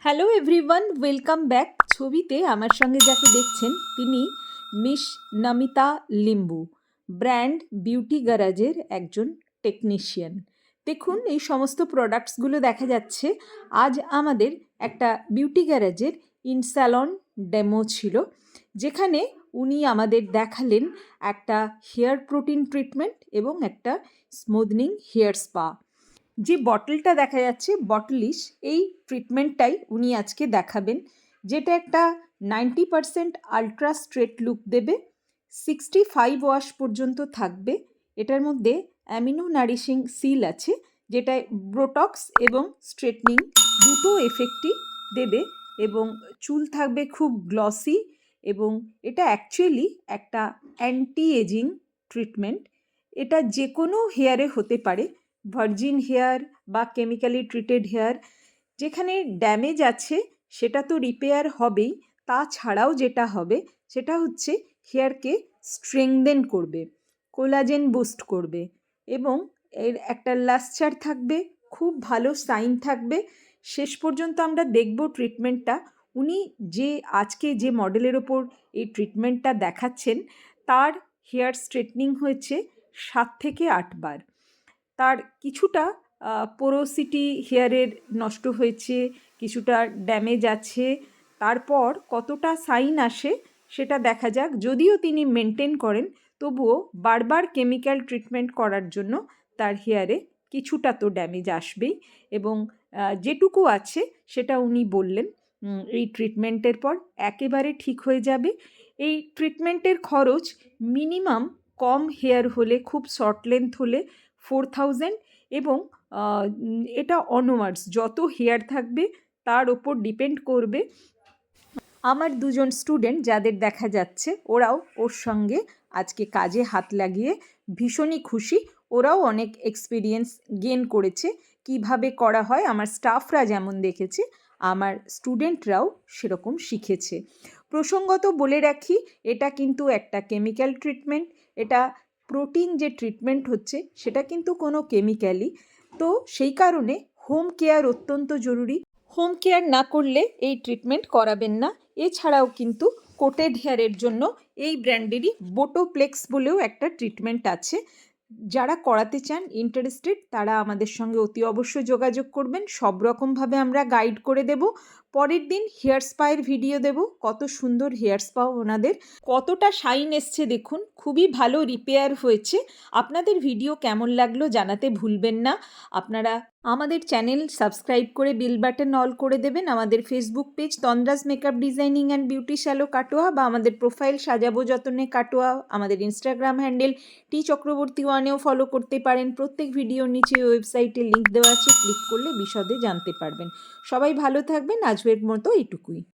Hello everyone, welcome back. ছবিতে আমার সঙ্গে যাকে দেখছেন তিনি miss Namita Limbu, brand beauty গ্যারাজের একজন টেকনিশিয়ান। দেখুন এই সমস্ত প্রোডাক্টসগুলো দেখা যাচ্ছে। আজ আমাদের একটা বিউটি গ্যারাজের ইনস্যালন ডেমো ছিল, যেখানে উনি আমাদের দেখালেন একটা হেয়ার প্রোটিন ট্রিটমেন্ট এবং একটা স্মুথনিং হেয়ার স্পা। যে বটলটা দেখা যাচ্ছে বটলিশ, এই ট্রিটমেন্টটাই উনি আজকে দেখাবেন, যেটা একটা 90% আলট্রা স্ট্রেট লুক দেবে, 65 ওয়াশ পর্যন্ত থাকবে। এটার মধ্যে অ্যামিনো নারিশিং সিল আছে, যেটায় ব্রোটক্স এবং স্ট্রেটনিং দুটো এফেক্টই দেবে এবং চুল থাকবে খুব গ্লসি। এবং এটা অ্যাকচুয়ালি একটা অ্যান্টি এজিং ট্রিটমেন্ট। এটা যে কোনো হেয়ারে হতে পারে, ভার্জিন হেয়ার বা কেমিক্যালি ট্রিটেড হেয়ার। যেখানে ড্যামেজ আছে সেটা তো রিপেয়ার হবেই, তাছাড়াও যেটা হবে সেটা হচ্ছে হেয়ারকে স্ট্রেংদেন করবে, কোলাজেন বুস্ট করবে এবং এর একটা লাস্চার থাকবে, খুব ভালো সাইন থাকবে। শেষ পর্যন্ত আমরা দেখব ট্রিটমেন্টটা। উনি যে আজকে যে মডেলের ওপর এই ট্রিটমেন্টটা দেখাচ্ছেন, তার হেয়ার স্ট্রেটনিং হয়েছে 7 থেকে 8 বার। তার কিছুটা পোরোসিটি হেয়ারের নষ্ট হয়েছে, কিছুটা ড্যামেজ আছে। তারপর কতটা সাইন আসে সেটা দেখা যাক। যদিও তিনি মেনটেন করেন, তবুও বারবার কেমিক্যাল ট্রিটমেন্ট করার জন্য তার হেয়ারে কিছুটা তো ড্যামেজ আসবেই। এবং যেটুকু আছে সেটা উনি বললেন এই ট্রিটমেন্টের পর একেবারে ঠিক হয়ে যাবে। এই ট্রিটমেন্টের খরচ মিনিমাম, কম হেয়ার হলে, খুব শর্ট লেন্থ হলে 4000, এবং এটা অনওয়ার্ডস যত হেয়ার থাকবে তার ওপর ডিপেন্ড করবে। আমার দুজন স্টুডেন্ট যাদের দেখা যাচ্ছে, ওরাও ওর সঙ্গে আজকে কাজে হাত লাগিয়ে ভীষণই খুশি। ওরাও অনেক এক্সপিরিয়েন্স গেন করেছে কিভাবে করা হয়। আমার স্টাফরা যেমন দেখেছে, আমার স্টুডেন্টরাও সেরকম শিখেছে। প্রসঙ্গত বলে রাখি, এটা কিন্তু একটা কেমিক্যাল ট্রিটমেন্ট। এটা প্রোটিন যে ট্রিটমেন্ট হচ্ছে সেটা কিন্তু কোনো কেমিক্যালই, তো সেই কারণে হোম কেয়ার অত্যন্ত জরুরি। হোম কেয়ার না করলে এই ট্রিটমেন্ট করাবেন না। এছাড়াও কিন্তু কোটেড হেয়ারের জন্য এই ব্র্যান্ডেরই বোটোপ্লেক্স বলেও একটা ট্রিটমেন্ট আছে। যারা করাতে চান, ইন্টারেস্টেড, তারা আমাদের সঙ্গে অতি অবশ্যই যোগাযোগ করবেন। সব রকমভাবে আমরা গাইড করে দেব। পরের দিন হেয়ার স্পায়ের ভিডিও দেব। কত সুন্দর হেয়ার স্পা ওনাদের, কতটা শাইন এসছে দেখুন, খুবই ভালো রিপেয়ার হয়েছে। আপনাদের ভিডিও কেমন লাগলো জানাতে ভুলবেন না। আপনারা আমাদের চ্যানেল সাবস্ক্রাইব করে বেল বাটন অল করে দেবেন। আমাদের Facebook page Tandra's makeup designing and beauty shallow Katwa, বা আমাদের প্রোফাইল সাজাবো যতনে কাটোয়া, আমাদের ইনস্টাগ্রাম হ্যান্ডেল টি চক্রবর্তী ওয়ানেও ফলো করতে পারেন। প্রত্যেক ভিডিওর নিচে ওয়েবসাইটে লিঙ্ক দেওয়া আছে, ক্লিক করলে বিশদে জানতে পারবেন। সবাই ভালো থাকবেন। আজকের মতো এইটুকুই।